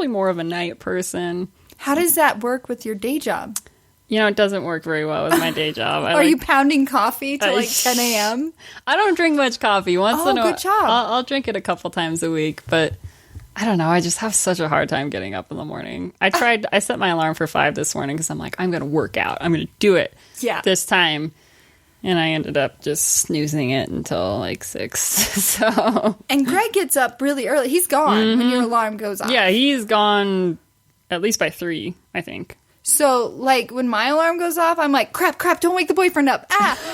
probably more of a night person. How does that work with your day job? You know, it doesn't work very well with my day job. Are you pounding coffee till like 10 a.m.? I don't drink much coffee. Once in a while, good job. I'll drink it a couple times a week, but I don't know. I just have such a hard time getting up in the morning. I set my alarm for 5 this morning because I'm like, I'm going to work out. I'm going to do it this time. And I ended up just snoozing it until like 6. So. And Greg gets up really early. He's gone when your alarm goes off. Yeah, he's gone at least by 3, I think. So, like, when my alarm goes off, I'm like, crap, don't wake the boyfriend up.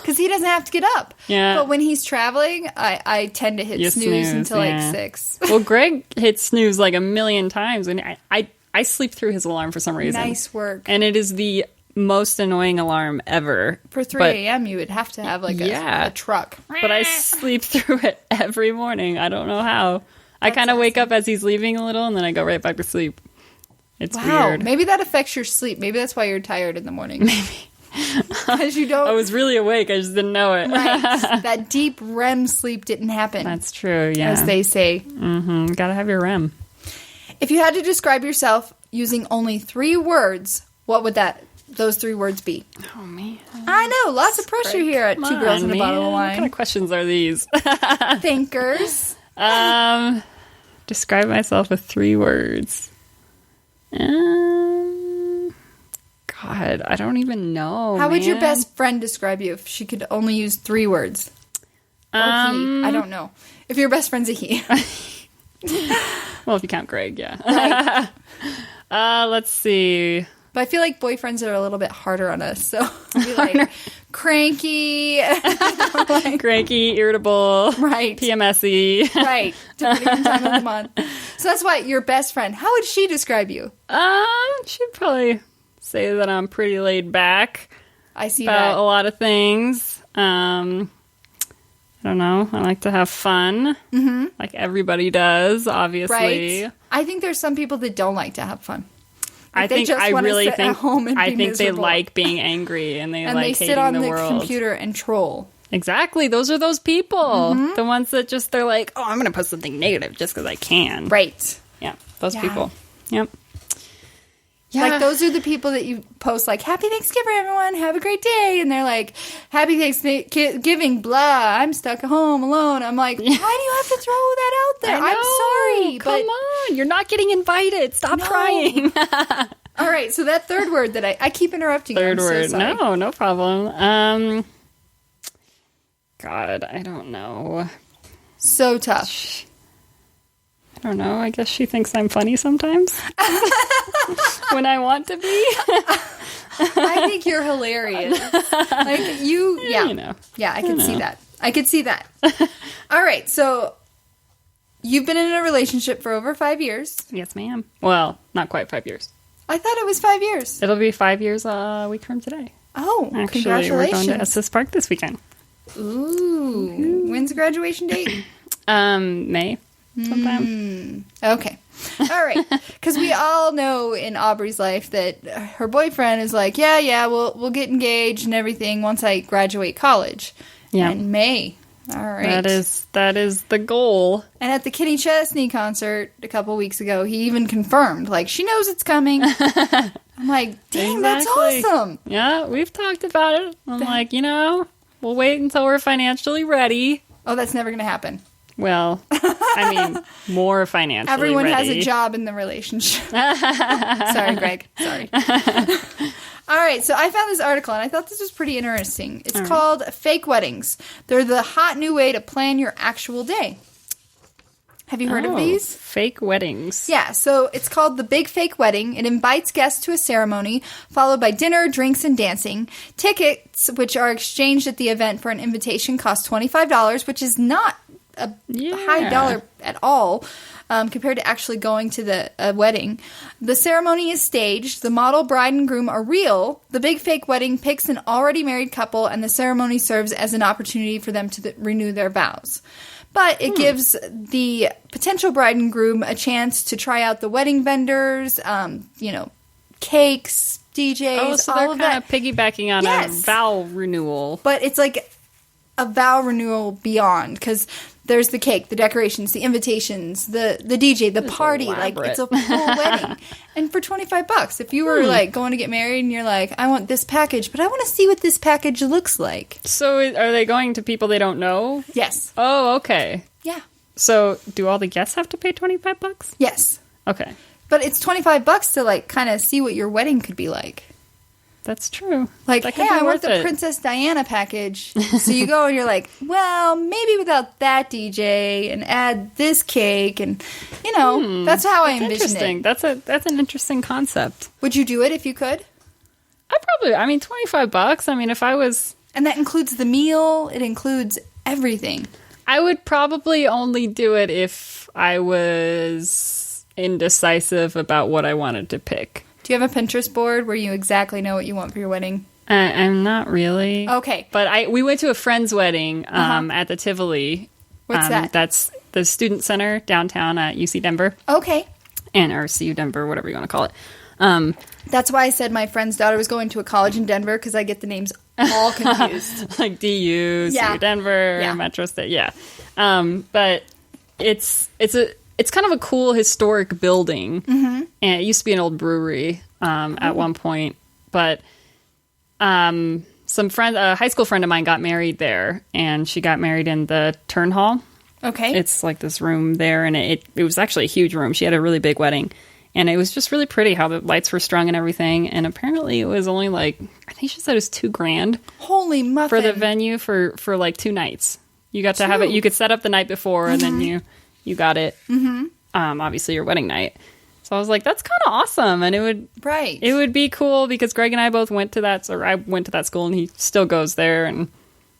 Because he doesn't have to get up. Yeah. But when he's traveling, I tend to hit snooze until like 6. Well, Greg hits snooze like a million times, and I sleep through his alarm for some reason. Nice work. And it is the most annoying alarm ever. For 3 a.m., you would have to have like a truck. But I sleep through it every morning. I don't know how. I kind of wake up as he's leaving a little, and then I go right back to sleep. It's weird. Maybe that affects your sleep. Maybe that's why you're tired in the morning. Maybe. Because you don't... I was really awake. I just didn't know it. Right. That deep REM sleep didn't happen. That's true, yeah. As they say. Mm-hmm. Gotta have your REM. If you had to describe yourself using only 3 words, what would those 3 words be? Oh, man. I know. Lots of pressure here at Two Girls and a Bottle of Wine. What kind of questions are these? Thinkers. Describe myself with 3 words. God, I don't even know. How would your best friend describe you if she could only use 3 words? Or he. I don't know. If your best friend's a he. Well, if you count Greg, yeah. Right. Let's see. But I feel like boyfriends are a little bit harder on us. So I'd be like cranky. Cranky, irritable. Right. PMSy. Right. Depending on the time of the month. So that's why your best friend, how would she describe you? She'd probably say that I'm pretty laid back. I see about that. a lot of things. I don't know. I like to have fun. Mm-hmm. Like everybody does, obviously. Right. I think there's some people that don't like to have fun. I think they miserable. like being angry and they and like they hating the world. And they sit on the computer and troll. Exactly. Those are those people. Mm-hmm. The ones that just, they're like, oh, I'm going to post something negative just because I can. Right. Yeah. Those people. Yep. Yeah. Like, those are the people that you post, like, Happy Thanksgiving, everyone. Have a great day. And they're like, Happy Thanksgiving, blah. I'm stuck at home alone. I'm like, why do you have to throw that out there? I'm sorry. Come on. You're not getting invited. Stop trying. All right. So that 3rd word that I keep interrupting you. Third word. So sorry. No problem. God, I don't know. So tough. I don't know. I guess she thinks I'm funny sometimes. When I want to be. I think you're hilarious. Like, you know. Yeah, I can see that. I could see that. All right, so you've been in a relationship for over 5 years. Yes, ma'am. Well, not quite 5 years. I thought it was 5 years. It'll be 5 years a week from today. Oh, actually, congratulations. we're going to Estes Park this weekend. Ooh. When's the graduation date? May. Sometime. Okay. All right. Because we all know in Aubrey's life that her boyfriend is like, yeah, we'll get engaged and everything once I graduate college. Yeah. In May. All right. That is the goal. And at the Kenny Chesney concert a couple weeks ago, he even confirmed, like, she knows it's coming. I'm like, dang, that's awesome. Yeah, we've talked about it. I'm like, we'll wait until we're financially ready. Oh, that's never going to happen. Well, I mean, more financially Everyone ready. has a job in the relationship. Sorry, Greg. Sorry. All right, so I found this article, and I thought this was pretty interesting. It's called Fake Weddings. They're the hot new way to plan your actual day. Have you heard of these? Fake weddings. Yeah, so it's called The Big Fake Wedding. It invites guests to a ceremony, followed by dinner, drinks, and dancing. Tickets, which are exchanged at the event for an invitation, cost $25, which is not a high dollar at all compared to actually going to the wedding. The ceremony is staged. The model, bride, and groom are real. The Big Fake Wedding picks an already married couple, and the ceremony serves as an opportunity for them to renew their vows. But it gives the potential bride and groom a chance to try out the wedding vendors, cakes, DJs, all of that. Oh, so they're kind of piggybacking on a vow renewal. But it's like a vow renewal beyond, because There's the cake, the decorations, the invitations, the DJ, the party. Elaborate. Like, it's a full wedding. And for $25, if you were, like, going to get married and you're like, I want this package, but I want to see what this package looks like. So are they going to people they don't know? Yes. Oh, okay. Yeah. So do all the guests have to pay $25? Yes. Okay. But it's $25 to, like, kind of see what your wedding could be like. That's true. Like, that hey, I want the Princess Diana package. So you go and you're like, well, maybe without that DJ and add this cake. And, that's how I envision it. That's an interesting concept. Would you do it if you could? $25. I mean, if I was... And that includes the meal. It includes everything. I would probably only do it if I was indecisive about what I wanted to pick. Do you have a Pinterest board where you exactly know what you want for your wedding? I'm not really. Okay. But we went to a friend's wedding at the Tivoli. What's that? That's the student center downtown at UC Denver. Okay. Or CU Denver, whatever you want to call it. That's why I said my friend's daughter was going to a college in Denver, because I get the names all confused. Like DU, CU Denver, Metro State, but it's kind of a cool historic building, and it used to be an old brewery at one point. But a high school friend of mine got married there, and she got married in the Turn Hall. Okay, it's like this room there, and it was actually a huge room. She had a really big wedding, and it was just really pretty how the lights were strung and everything. And apparently, it was only like, I think she said it was $2,000. Holy muffin! For the venue for like 2 nights. You got to have it. You could set up the night before, and then you got it. Obviously, your wedding night. So I was like, that's kind of awesome, and it would be cool because Greg and I both went to that. So I went to that school, and he still goes there, and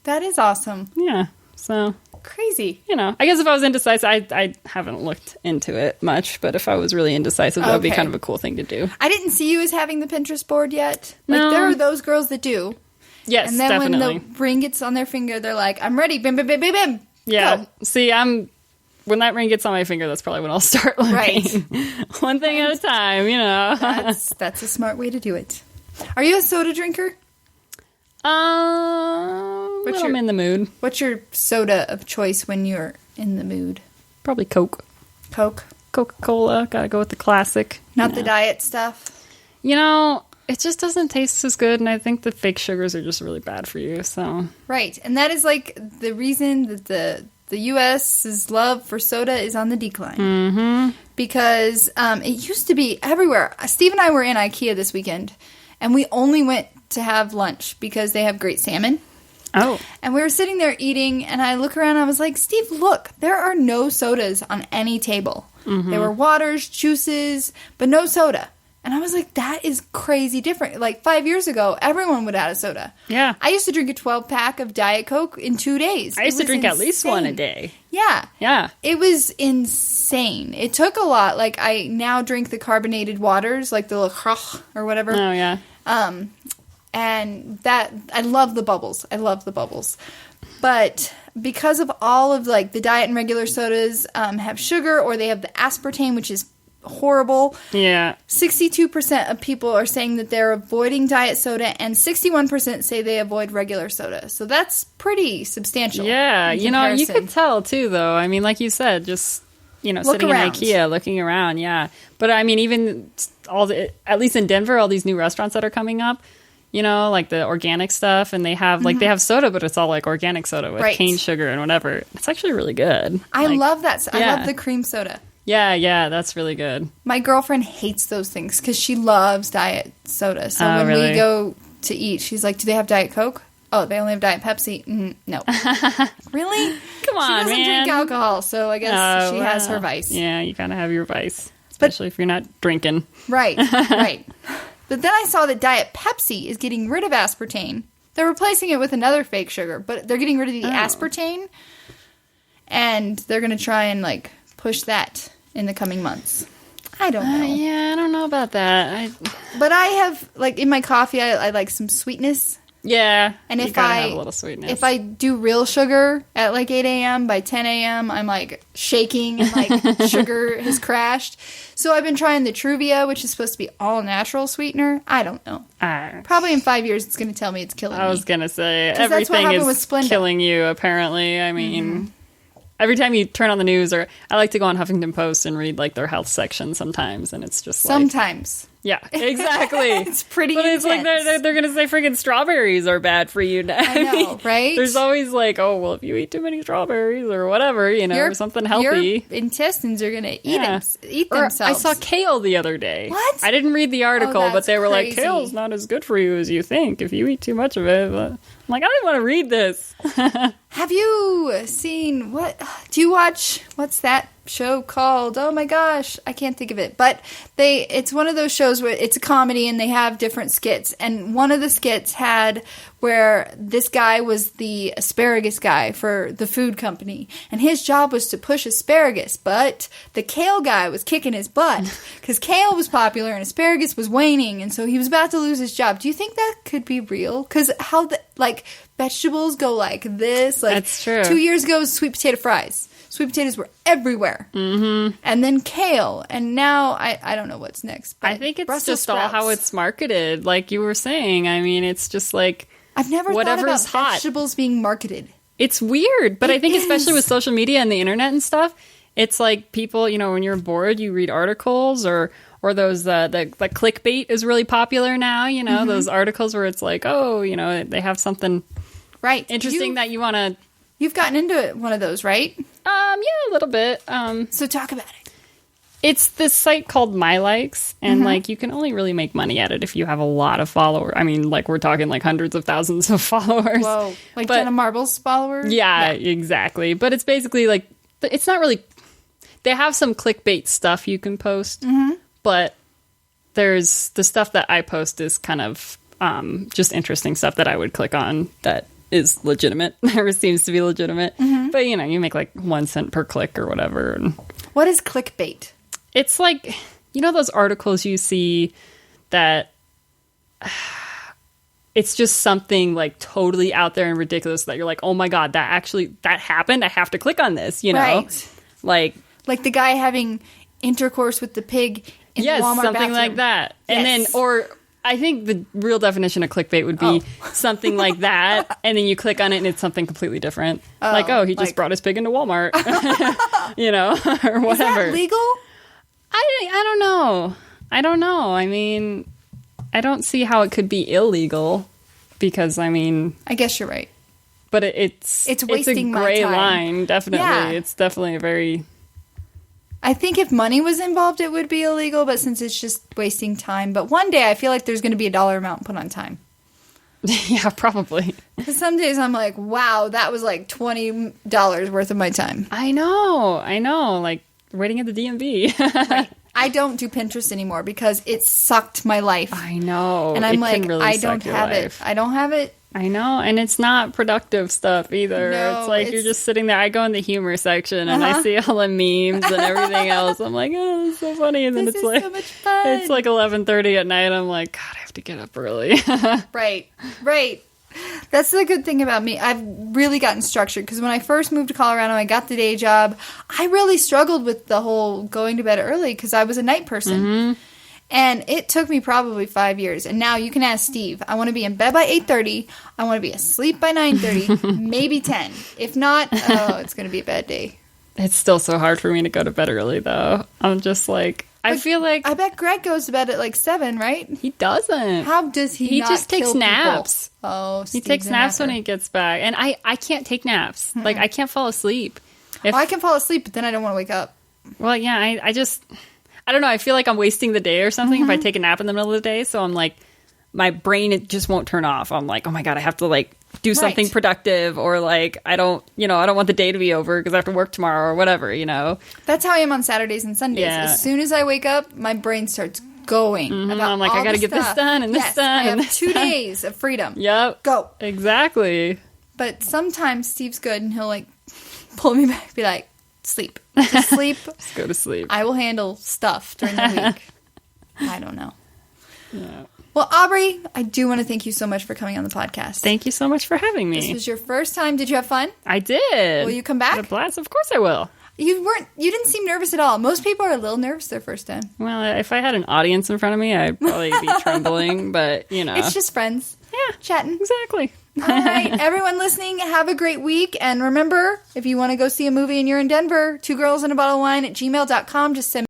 that is awesome. Yeah, so crazy. I guess if I was indecisive, I haven't looked into it much, but if I was really indecisive, that would be kind of a cool thing to do. I didn't see you as having the Pinterest board yet. Like, there are those girls that do. Yes, and then definitely. When the ring gets on their finger, they're like, I'm ready. Bim, bim, bim, bim, bim. Yeah. Go. See, when that ring gets on my finger, that's probably when I'll start looking. Right. One thing at a time, That's a smart way to do it. Are you a soda drinker? I'm in the mood. What's your soda of choice when you're in the mood? Probably Coke. Coke? Coca-Cola. Gotta go with the classic. Not the diet stuff? It just doesn't taste as good, and I think the fake sugars are just really bad for you, so... Right, and that is, like, the reason that the U.S.'s love for soda is on the decline. Mm-hmm. Because it used to be everywhere. Steve and I were in IKEA this weekend, and we only went to have lunch because they have great salmon. Oh. And we were sitting there eating, and I look around, and I was like, Steve, look, there are no sodas on any table. Mm-hmm. There were waters, juices, but no soda. And I was like, that is crazy different. Like, 5 years ago, everyone would have a soda. Yeah. I used to drink a 12-pack of Diet Coke in 2 days. I used to drink at least one a day. Yeah. Yeah. It was insane. It took a lot. Like, I now drink the carbonated waters, like the little or whatever. Oh, yeah. And that, I love the bubbles. But because of all of, like, the diet and regular sodas have sugar, or they have the aspartame, which is horrible. Yeah. 62% of people are saying that they're avoiding diet soda, and 61% say they avoid regular soda. So that's pretty substantial. Yeah. You could tell too, though. I mean, like you said, just, sitting around. in IKEA, looking around. Yeah. But I mean, even at least in Denver, all these new restaurants that are coming up, like the organic stuff, and they have they have soda, but it's all like organic soda with cane sugar and whatever. It's actually really good. I love that. I love the cream soda. Yeah, that's really good. My girlfriend hates those things because she loves diet soda. So when we go to eat, she's like, do they have Diet Coke? Oh, they only have Diet Pepsi? No. Really? Come on, man. She doesn't drink alcohol, so I guess she has her vice. Yeah, you gotta have your vice. Especially if you're not drinking. Right. But then I saw that Diet Pepsi is getting rid of aspartame. They're replacing it with another fake sugar, but they're getting rid of the aspartame. And they're going to try and, push that in the coming months. I don't know. Yeah, I don't know about that. But I have, in my coffee, I like some sweetness. Yeah, and you gotta have a little sweetness. If I do real sugar at 8 a.m., by 10 a.m., I'm shaking and sugar has crashed. So I've been trying the Truvia, which is supposed to be all natural sweetener. I don't know. Probably in 5 years, it's going to tell me it's killing me. I was going to say, everything is killing you, apparently. I mean, every time you turn on the news, or I like to go on Huffington Post and read like their health section sometimes, and it's just like, sometimes. Yeah, exactly. It's pretty But intense. it's like they're going to say freaking strawberries are bad for you now. I know, right? There's always like, oh, well, if you eat too many strawberries or whatever, or something healthy. Your intestines are going to eat Or themselves. I saw kale the other day. What? I didn't read the article, but they were crazy. like, kale's not as good for you as you think if you eat too much of it. But I'm like, I don't want to read this. Have you seen do you watch, what's that show called? Oh my gosh, I can't think of it. But it's one of those shows where it's a comedy and they have different skits. And one of the skits had where this guy was the asparagus guy for the food company. And his job was to push asparagus. But the kale guy was kicking his butt because kale was popular and asparagus was waning. And so he was about to lose his job. Do you think that could be real? Because how vegetables go like this. Like, that's true. 2 years ago, it was sweet potato fries. Sweet potatoes were everywhere. Mm-hmm. And then kale. And now, I don't know what's next. I think it's Brussels just sprouts. all how it's marketed. Like you were saying. I mean, it's just like I've never thought whatever's about hot. vegetables being marketed. It's weird. But I think especially is. with social media and the internet and stuff, it's like people, when you're bored, you read articles or those, the clickbait is really popular now, mm-hmm. Those articles where it's like, oh, they have something interesting that you want to. You've gotten into one of those, right? Yeah, a little bit. So talk about it. It's this site called My Likes, and Mm-hmm. you can only really make money at it if you have a lot of followers. I mean, we're talking hundreds of thousands of followers. Whoa, Jenna Marbles followers? Yeah, exactly. But it's basically it's not really. They have some clickbait stuff you can post, mm-hmm. but there's the stuff that I post is kind of just interesting stuff that I would click on that is legitimate or seems to be legitimate. Mm-hmm. But, you make 1 cent per click or whatever. What is clickbait? It's those articles you see that it's just something totally out there and ridiculous that you're like, oh my God, that happened. I have to click on this, Right. Like the guy having intercourse with the pig in the Walmart something bathroom. like that. And Yes. then, or I think the real definition of clickbait would be something like that, and then you click on it and it's something completely different. He just brought his pig into Walmart, or whatever. Is that legal? I don't know. I mean, I don't see how it could be illegal because, I guess you're right. But it's wasting a gray my time. line, definitely. Yeah. It's definitely a very... I think if money was involved, it would be illegal, but since it's just wasting time. But one day, I feel like there's going to be a dollar amount put on time. Yeah, probably. Because some days I'm like, wow, that was $20 worth of my time. I know. Waiting at the DMV. Right. I don't do Pinterest anymore because it sucked my life. I know. And I'm really I don't have it. I don't have it. I know, and it's not productive stuff either. No, it's you're just sitting there. I go in the humor section and I see all the memes and everything else. I'm like, oh, that's so funny. And then This it's is so much fun. it's 11:30 at night. I'm like, God, I have to get up early. Right. That's the good thing about me. I've really gotten structured because when I first moved to Colorado, I got the day job. I really struggled with the whole going to bed early because I was a night person. Mm-hmm. And it took me probably 5 years. And now you can ask Steve. I want to be in bed by 8:30. I want to be asleep by 9:30, maybe 10. If not, it's going to be a bad day. It's still so hard for me to go to bed early, though. I'm just I feel like... I bet Greg goes to bed at 7, right? He doesn't. How does he He not just takes kill naps. People? Oh, he takes naps when he gets back. And I can't take naps. Mm-mm. I can't fall asleep. I can fall asleep, but then I don't want to wake up. Well, yeah, I just... I don't know. I feel like I'm wasting the day or something if I take a nap in the middle of the day. So I'm my brain, it just won't turn off. I'm like, oh my God, I have to do something productive, or I don't want the day to be over because I have to work tomorrow or whatever, That's how I am on Saturdays and Sundays. Yeah. As soon as I wake up, my brain starts going. Mm-hmm. I'm like, I got to get this done and this done. I have and 2 days of freedom. Yep. Go. Exactly. But sometimes Steve's good and he'll pull me back, be like, sleep. Just sleep. Just go to sleep. I will handle stuff during the week. I don't know. Yeah. Well, Aubrey, I do want to thank you so much for coming on the podcast. Thank you so much for having me. This was your first time. Did you have fun? I did. Will you come back? A blast. Of course I will. You didn't seem nervous at all. Most people are a little nervous their first time. Well, if I had an audience in front of me, I'd probably be trembling, but It's just friends. Yeah. Chatting. Exactly. All right, everyone listening, have a great week. And remember, if you want to go see a movie and you're in Denver, 2girlsandabottle of wine@gmail.com. Just send